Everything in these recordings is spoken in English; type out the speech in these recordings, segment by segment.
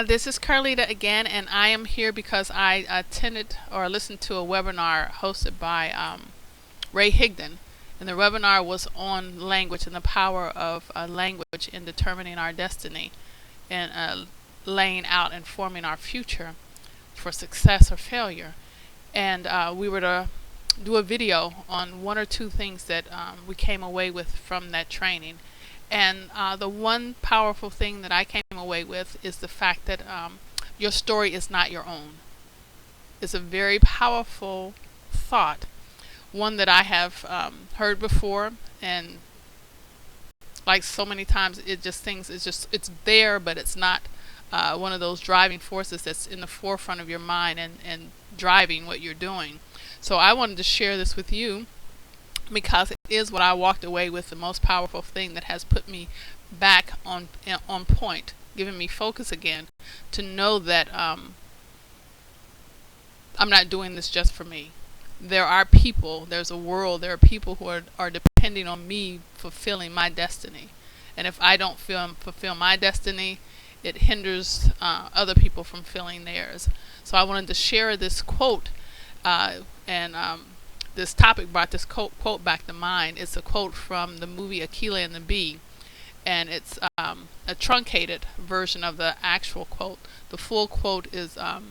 This is Carlita again, and I am here because I attended or listened to a webinar hosted by Ray Higdon. And the webinar was on language and the power of language in determining our destiny and laying out and forming our future for success or failure. And we were to do a video on one or two things that we came away with from that training. And the one powerful thing that I came away with is the fact that your story is not your own. It's a very powerful thought, one that I have heard before, and like so many times, it's there, but it's not one of those driving forces that's in the forefront of your mind and driving what you're doing. So I wanted to share this with you, because it is what I walked away with, the most powerful thing that has put me back on point, giving me focus again, to know that I'm not doing this just for me. There's a world, there are people who are depending on me fulfilling my destiny. And if I don't fulfill my destiny, it hinders other people from fulfilling theirs. So I wanted to share this quote, and this topic brought this quote back to mind. It's a quote from the movie Akeelah and the Bee, and it's a truncated version of the actual quote. The full quote is a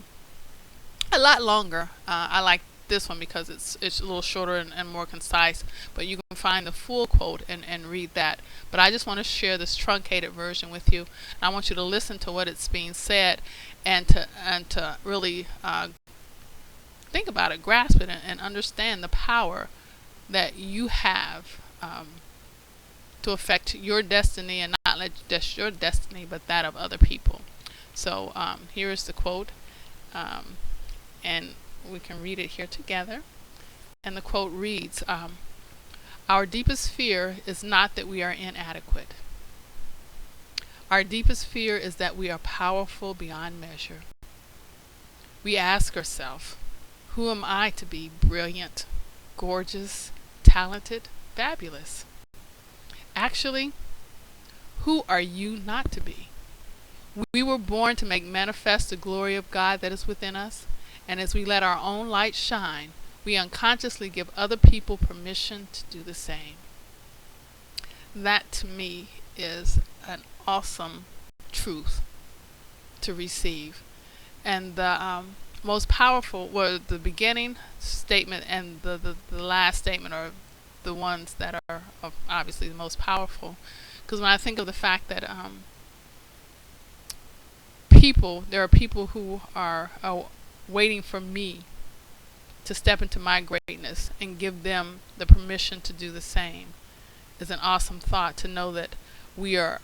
lot longer. I like this one because it's a little shorter and more concise, but you can find the full quote and read that. But I just want to share this truncated version with you. And I want you to listen to what it's being said, and to really think about it, grasp it, and understand the power that you have to affect your destiny, and not just your destiny, but that of other people. So here is the quote, and we can read it here together. And the quote reads, "Our deepest fear is not that we are inadequate. Our deepest fear is that we are powerful beyond measure. We ask ourselves, who am I to be brilliant, gorgeous, talented, fabulous? Actually, who are you not to be? We were born to make manifest the glory of God that is within us, and as we let our own light shine, we unconsciously give other people permission to do the same." That to me is an awesome truth to receive. And the most powerful were the beginning statement and the last statement, are the ones that are obviously the most powerful. Because when I think of the fact that there are people who are waiting for me to step into my greatness and give them the permission to do the same, is an awesome thought, to know that we are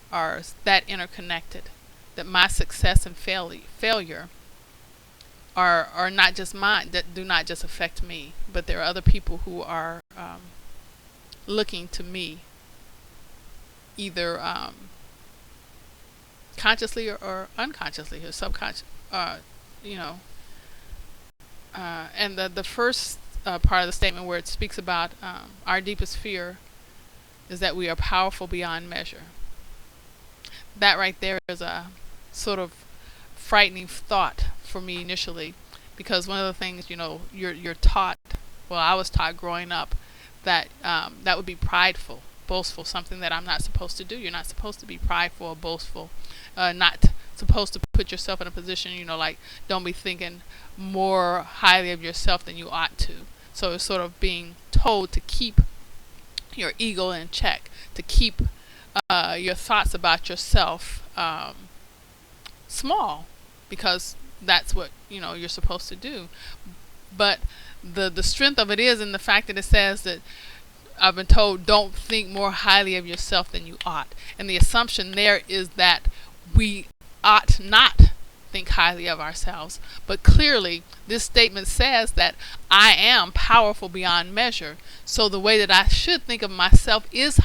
that interconnected, that my success and failure are not just mine, that do not just affect me, but there are other people who are looking to me, either consciously or unconsciously or subconscious, and the first part of the statement, where it speaks about our deepest fear is that we are powerful beyond measure. That right there is a sort of frightening thought for me initially, because one of the things, you're taught, well, I was taught growing up, that that would be prideful, boastful, something that I'm not supposed to do. You're not supposed to be prideful or boastful, not supposed to put yourself in a position, like, don't be thinking more highly of yourself than you ought to. So it's sort of being told to keep your ego in check, to keep your thoughts about yourself small, because that's what you're supposed to do. But the strength of it is in the fact that it says that I've been told, don't think more highly of yourself than you ought. And the assumption there is that we ought not think highly of ourselves. But clearly, this statement says that I am powerful beyond measure. So the way that I should think of myself is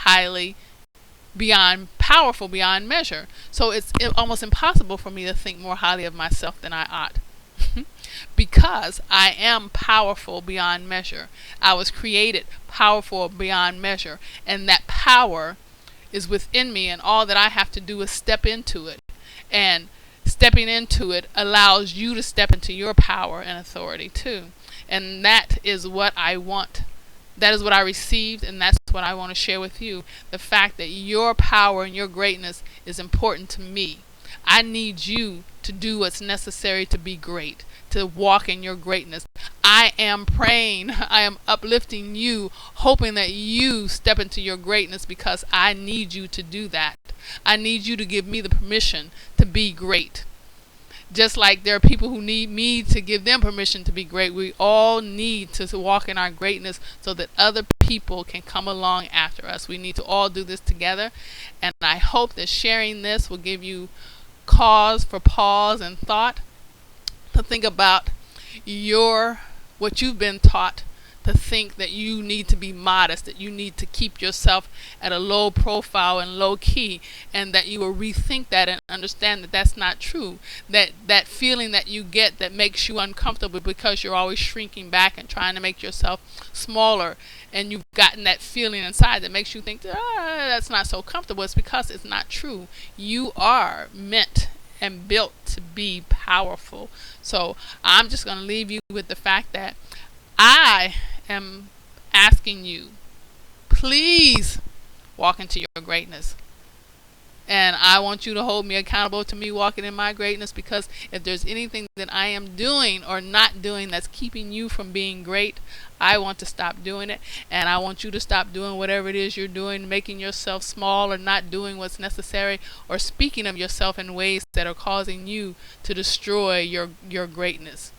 powerful beyond measure. So it's almost impossible for me to think more highly of myself than I ought. Because I am powerful beyond measure. I was created powerful beyond measure. And that power is within me, and all that I have to do is step into it and stepping into it allows you to step into your power and authority too. And that is what I want. That is what I received, and that's what I want to share with you. The fact that your power and your greatness is important to me. I need you to do what's necessary to be great, to walk in your greatness. I am praying, I am uplifting you, hoping that you step into your greatness, because I need you to do that. I need you to give me the permission to be great. Just like there are people who need me to give them permission to be great, we all need to walk in our greatness so that other people can come along after us. We need to all do this together. And I hope that sharing this will give you cause for pause and thought to think about what you've been taught, to think that you need to be modest, that you need to keep yourself at a low profile and low key, and that you will rethink that and understand that that's not true. That feeling that you get that makes you uncomfortable because you're always shrinking back and trying to make yourself smaller, and you've gotten that feeling inside that makes you think that's not so comfortable. It's because it's not true. You are meant and built to be powerful. So I'm just going to leave you with the fact that I am asking you, please walk into your greatness. And I want you to hold me accountable to me walking in my greatness, because if there's anything that I am doing or not doing that's keeping you from being great, I want to stop doing it. And I want you to stop doing whatever it is you're doing, making yourself small or not doing what's necessary, or speaking of yourself in ways that are causing you to destroy your greatness.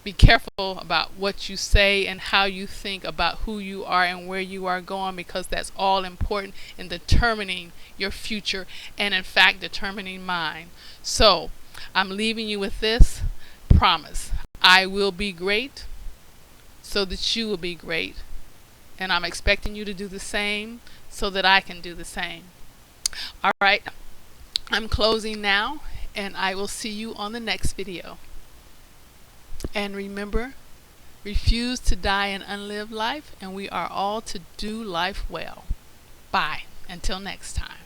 Be careful about what you say and how you think about who you are and where you are going, because that's all important in determining your future and, in fact, determining mine. So I'm leaving you with this promise. I will be great so that you will be great. And I'm expecting you to do the same so that I can do the same. All right. I'm closing now, and I will see you on the next video. And remember, refuse to die an unlived life, and we are all to do life well. Bye. Until next time.